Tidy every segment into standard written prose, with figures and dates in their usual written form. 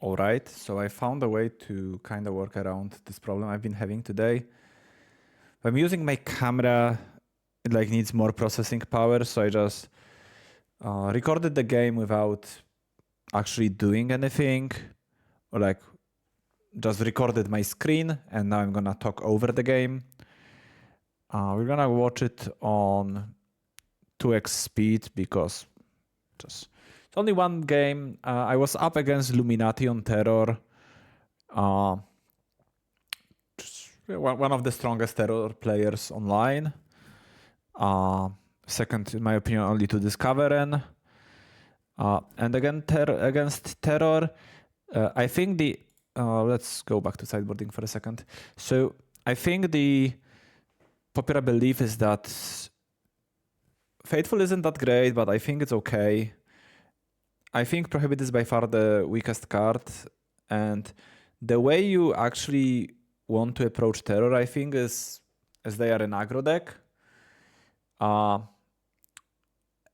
All right, so I found a way to kind of work around this problem I've been having today. I'm using my camera, it like needs more processing power, so I just recorded the game without actually doing anything, or like just recorded my screen, and now I'm gonna talk over the game. We're gonna watch it on 2x speed because just it's only one game. I was up against Illuminati on Terror. One of the strongest Terror players online. Second, in my opinion, only to Discoveren. And again, against Terror, I think the... let's go back to sideboarding for a second. So I think the popular belief is that Faithful isn't that great, but I think it's okay. I think Prohibit is by far the weakest card, and the way you actually want to approach Terror, I think, is as they are an aggro deck.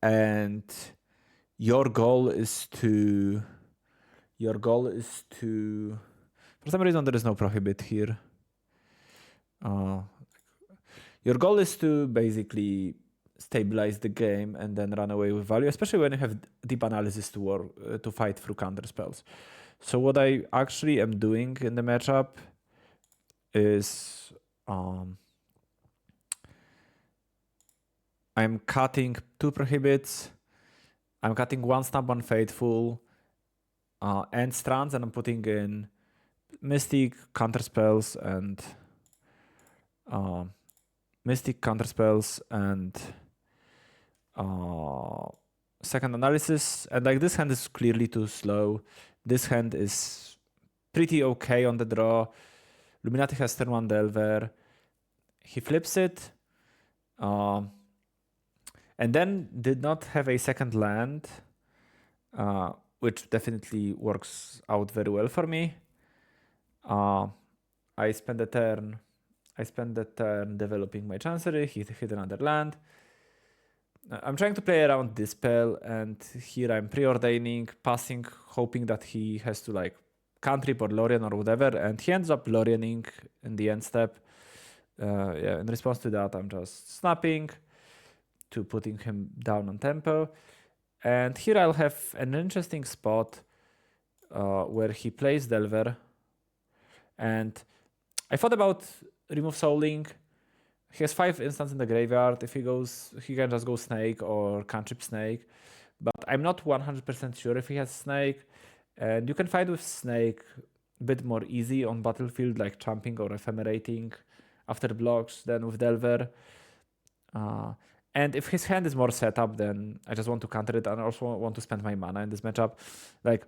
And your goal is to... For some reason, there is no Prohibit here. Your goal is to basically stabilize the game and then run away with value, especially when you have deep analysis to work to fight through counter spells. So what I actually am doing in the matchup is I'm cutting 2 Prohibits, I'm cutting 1 Snap, 1 Faithful, and Strands, and I'm putting in Mystic, counter spells, and second analysis. And like, this hand is clearly too slow. This hand is pretty okay on the draw. Illuminati has turn 1 Delver. He flips it. And then did not have a second land, which definitely works out very well for me. I spend the turn developing my Chancery. He hit another land. I'm trying to play around Dispel, and here I'm preordaining, passing, hoping that he has to like cantrip or Lorien or whatever, and he ends up Loriening in the end step. In response to that, I'm just snapping to putting him down on tempo. And here I'll have an interesting spot where he plays Delver. And I thought about remove Souling. He has 5 instants in the graveyard. If he goes, he can just go Snake or cantrip Snake. But I'm not 100% sure if he has Snake. And you can fight with Snake a bit more easy on battlefield, like tramping or ephemerating after blocks than with Delver. And if his hand is more set up, then I just want to counter it and also want to spend my mana in this matchup. Like,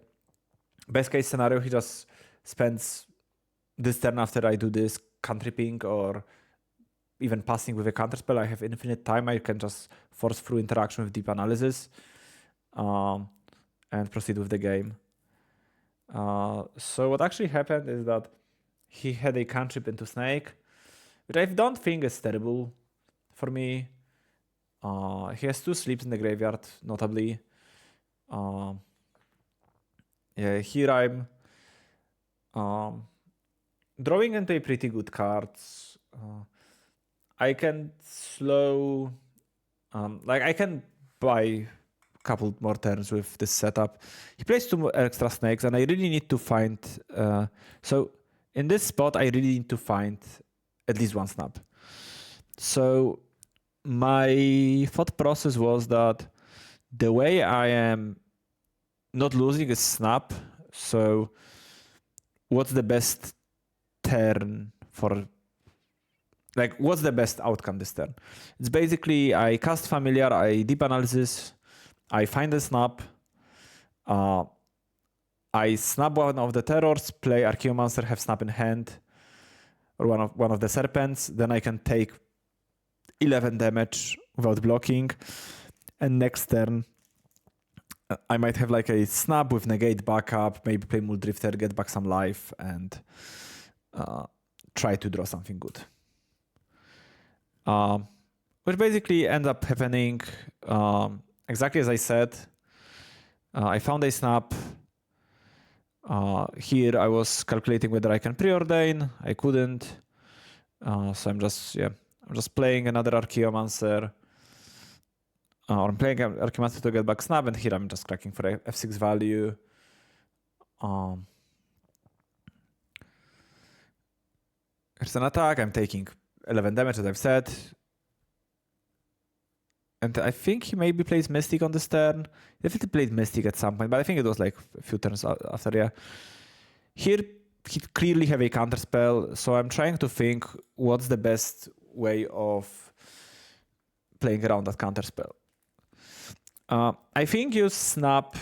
best case scenario, he just spends this turn after I do this, cantripping or even passing with a counterspell. I have infinite time. I can just force through interaction with deep analysis and proceed with the game. So what actually happened is that he had a cantrip into Snake, which I don't think is terrible for me. He has 2 sleeps in the graveyard, notably. Here I'm drawing into a pretty good cards. I can slow, I can buy a couple more turns with this setup. He plays 2 extra snakes, and I really need to find. So in this spot, I really need to find at least 1 snap. So my thought process was that the way I am not losing is snap. So what's the best turn for, like, what's the best outcome this turn? It's basically I cast Familiar, I deep analysis, I find a snap, I snap one of the terrors, play Archaeomancer, have snap in hand, or one of the serpents, then I can take 11 damage without blocking, and next turn I might have like a snap with negate backup, maybe play Muldrifter, get back some life, and try to draw something good. Which basically ends up happening exactly as I said. I found a snap. Here I was calculating whether I can preordain. I couldn't. So I'm just playing another Archaeomancer. Or I'm playing Archaeomancer to get back snap, and here I'm just cracking for a f6 value. Here's an attack. I'm taking 11 damage, as I've said. And I think he maybe plays Mystic on this turn. He definitely played Mystic at some point, but I think it was like a few turns after, yeah. Here, he clearly have a counterspell, so I'm trying to think what's the best way of playing around that counterspell. I think you snap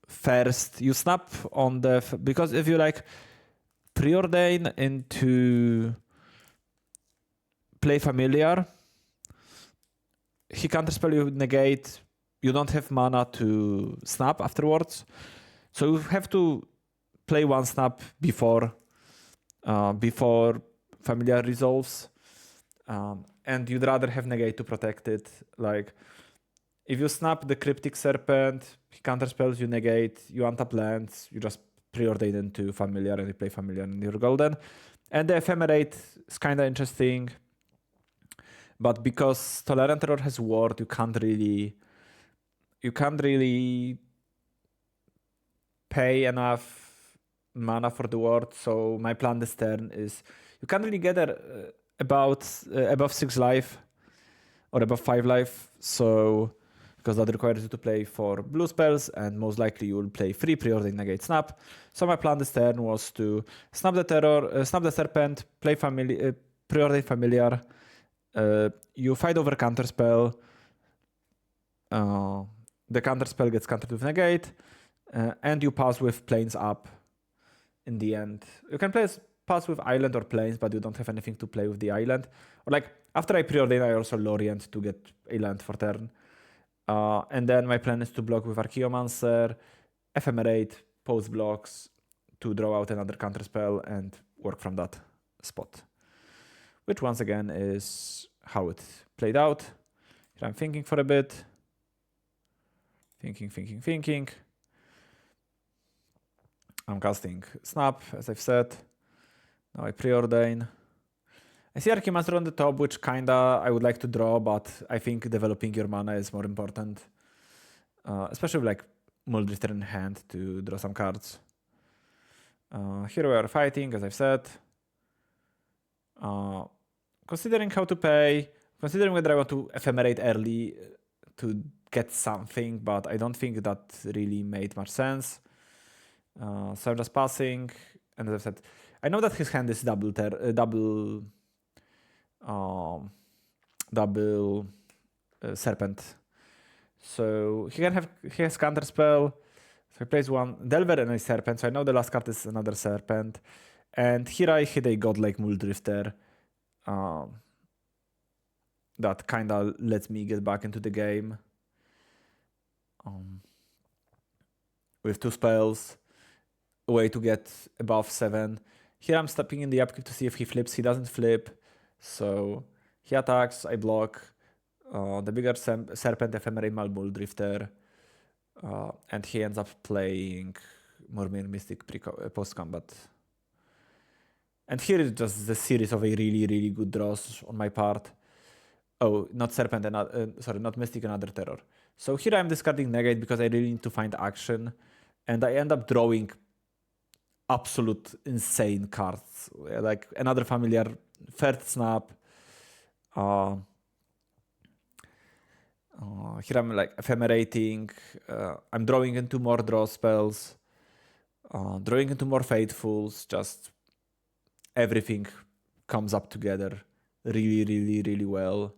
first. You snap on the... because if you like preordain into play familiar, he counterspell, you negate, you don't have mana to snap afterwards. So you have to play one snap before familiar resolves. And you'd rather have negate to protect it. Like, if you snap the Cryptic Serpent, he counterspells, you negate, you untap lands, you just preordain into familiar and you play familiar and you're golden. And the Ephemerate is kind of interesting. But because Tolerant Terror has ward, you can't really pay enough mana for the ward. So my plan this turn is you can't really get above 6 life or above 5 life. So because that requires you to play 4 blue spells, and most likely you will play 3 preordain negate snap. So my plan this turn was to snap the terror, snap the serpent, play preordain familiar. You fight over counterspell. The counterspell gets countered with negate, and you pass with planes up in the end. You can pass with island or planes, but you don't have anything to play with the island. Or like, after I preordain, I also Lorient to get a land for turn. And then my plan is to block with Archaeomancer, Ephemerate, post blocks to draw out another counterspell and work from that spot. Which once again is how it played out. Here I'm thinking for a bit. Thinking. I'm casting Snap, as I've said. Now I preordain. I see Archaeomancer on the top, which kinda I would like to draw, but I think developing your mana is more important. Especially with like Muldrifter in hand to draw some cards. Here we are fighting, as I've said. Considering how to pay, considering whether I want to ephemerate early to get something, but I don't think that really made much sense. So I'm just passing, and as I've said, I know that his hand is double serpent. So he has counterspell. So he plays one Delver and a serpent. So I know the last card is another serpent. And here I hit a godlike Muldrifter. That kinda lets me get back into the game. With 2 spells, a way to get above 7. Here I'm stepping in the upkeep to see if he flips. He doesn't flip. So he attacks, I block. The bigger serpent ephemerate Muldrifter. And he ends up playing Murmur Mystic post-combat. And here is just the series of a really, really good draws on my part. Oh, not Serpent, not Mystic, another Terror. So here I'm discarding Negate because I really need to find action. And I end up drawing absolute insane cards. Like another familiar, third snap. Here I'm like ephemerating. I'm drawing into more draw spells. Drawing into more Faithfuls. Just everything comes up together really, really, really well.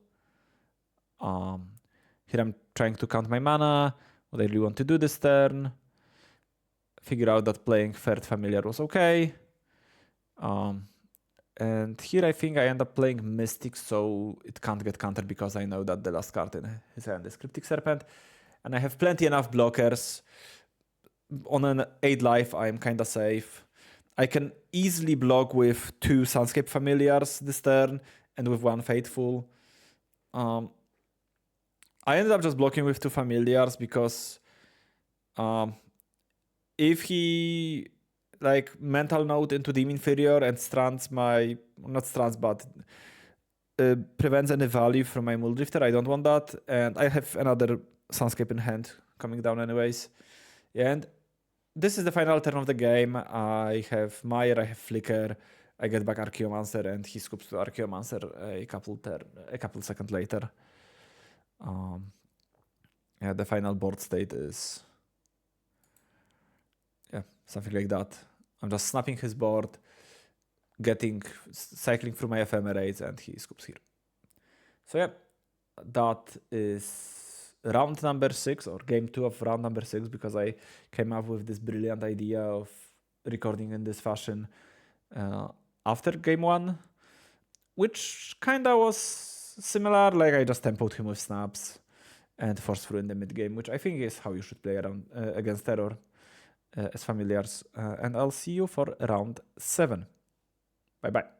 Here I'm trying to count my mana, what I really want to do this turn. Figure out that playing third familiar was okay. And here I think I end up playing Mystic, so it can't get countered because I know that the last card in his hand is Cryptic Serpent. And I have plenty enough blockers. On an 8 life, I'm kinda safe. I can easily block with 2 Sunscape Familiars this turn and with 1 Faithful. I ended up just blocking with 2 Familiars because if he like mental note into Team Inferior and strands my, not strands, but prevents any value from my Muldrifter, I don't want that. And I have another Sunscape in hand coming down anyways. Yeah, and this is the final turn of the game. I have Meyer, I have Flicker, I get back Archaeomancer, and he scoops to Archaeomancer a couple seconds later. Yeah, the final board state is something like that. I'm just snapping his board, cycling through my ephemerates, and he scoops here. So yeah, that is round number 6, or game 2 of round number 6, because I came up with this brilliant idea of recording in this fashion after game 1, which kinda was similar. Like I just tempoed him with snaps and force through in the mid game, which I think is how you should play around against Terror as familiars. And I'll see you for round 7. Bye bye.